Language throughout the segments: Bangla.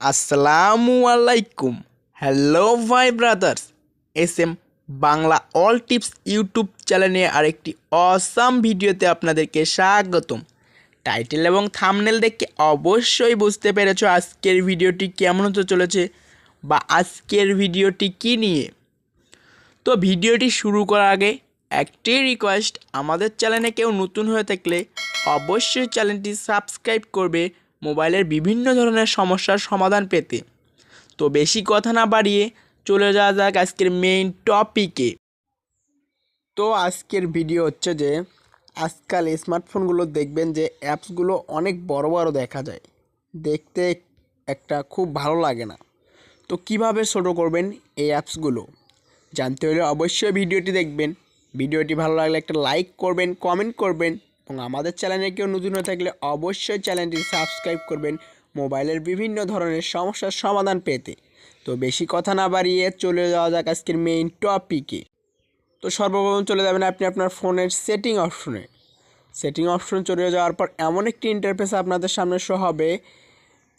আসসালামু আলাইকুম। হ্যালো ভাই brothers, SM Bangla all tips YouTube চ্যানেলে আরেকটি অসাম ভিডিওতে আপনাদেরকে স্বাগতম। টাইটেল এবং থাম্বনেল দেখে অবশ্যই বুঝতে পেরেছো আজকের ভিডিওটি কেমন হতে চলেছে বা আজকের ভিডিওটি কী নিয়ে। তো ভিডিওটি শুরু করার আগে একটি রিকোয়েস্ট, আমাদের চ্যানেলে কেউ নতুন হয়ে থাকলে অবশ্যই চ্যানেলটি সাবস্ক্রাইব করবে মোবাইলের বিভিন্ন ধরনের সমস্যার সমাধান পেতে। তো বেশি কথা না বাড়িয়ে চলে যাওয়া যাক আজকের মেইন টপিকে। তো আজকের ভিডিও হচ্ছে যে আজকাল স্মার্টফোনগুলো দেখবেন যে অ্যাপসগুলো অনেক বড় বড় দেখা যায়, দেখতে একটা খুব ভালো লাগে না। তো কিভাবে ছোট করবেন এই অ্যাপসগুলো জানতে হলে অবশ্যই ভিডিওটি দেখবেন। ভিডিওটি ভালো লাগলে একটা লাইক করবেন, কমেন্ট করবেন এবং আমাদের চ্যানেলে কেউ নতুন হয়ে থাকলে অবশ্যই চ্যানেলটি সাবস্ক্রাইব করবেন মোবাইলের বিভিন্ন ধরনের সমস্যার সমাধান পেতে। তো বেশি কথা না বাড়িয়ে চলে যাওয়া যাক আজকের মেইন টপিকে। তো সর্বপ্রথম চলে যাবেন আপনি আপনার ফোনের সেটিং অপশনে চলে যাওয়ার পর এমন একটি ইন্টারফেস আপনাদের সামনে শো হবে।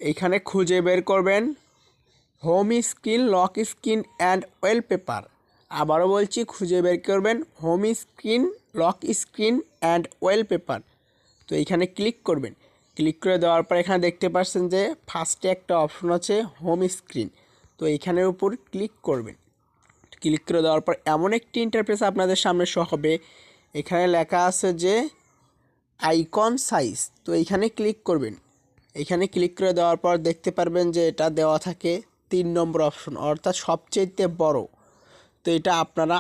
এইখানে খুঁজে বের করবেন home screen, lock screen and wallpaper. আবারও বলছি, খুঁজে বের করবেন home screen, lock screen and wallpaper. তো এইখানে ক্লিক করবেন। ক্লিক করে দেওয়ার পর এখানে দেখতে পাচ্ছেন যে ফার্স্টে একটা অপশন আছে হোম স্ক্রিন। তো এইখানের উপর ক্লিক করবেন। ক্লিক করে দেওয়ার পর এমন একটি ইন্টারফেস আপনাদের সামনে শো হবে। এখানে লেখা আছে যে আইকন সাইজ। তো এইখানে ক্লিক করবেন। এখানে ক্লিক করে দেওয়ার পর দেখতে পারবেন যে এটা দেওয়া থাকে 3 নম্বর অপশন, অর্থাৎ সবচেয়ে বড়। তো এটা আপনারা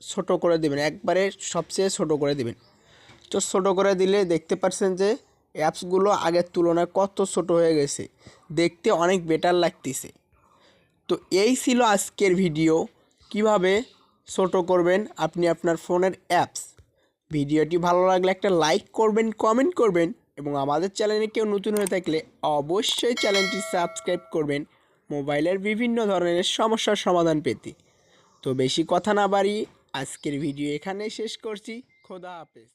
ছোট করে দেবেন, একবারে সবচেয়ে ছোট করে দেবেন। তো ছোট করে দিলে দেখতে পাচ্ছেন যে অ্যাপসগুলো আগের তুলনায় কত ছোট হয়ে গেছে, দেখতে অনেক বেটার লাগতেছে। তো এই ছিল আজকের ভিডিও, কিভাবে ছোট করবেন আপনি আপনার ফোনের অ্যাপস। ভিডিওটি ভালো লাগলে একটা লাইক করবেন, কমেন্ট করবেন এবং আমাদের চ্যানেলে কেউ নতুন হয়ে থাকলে অবশ্যই চ্যানেলটি সাবস্ক্রাইব করবেন মোবাইলের বিভিন্ন ধরনের সমস্যার সমাধান পেতে। তো বেশি কথা না বাড়িয়ে আজকের ভিডিও এখানেই শেষ করছি। খোদা হাফেজ।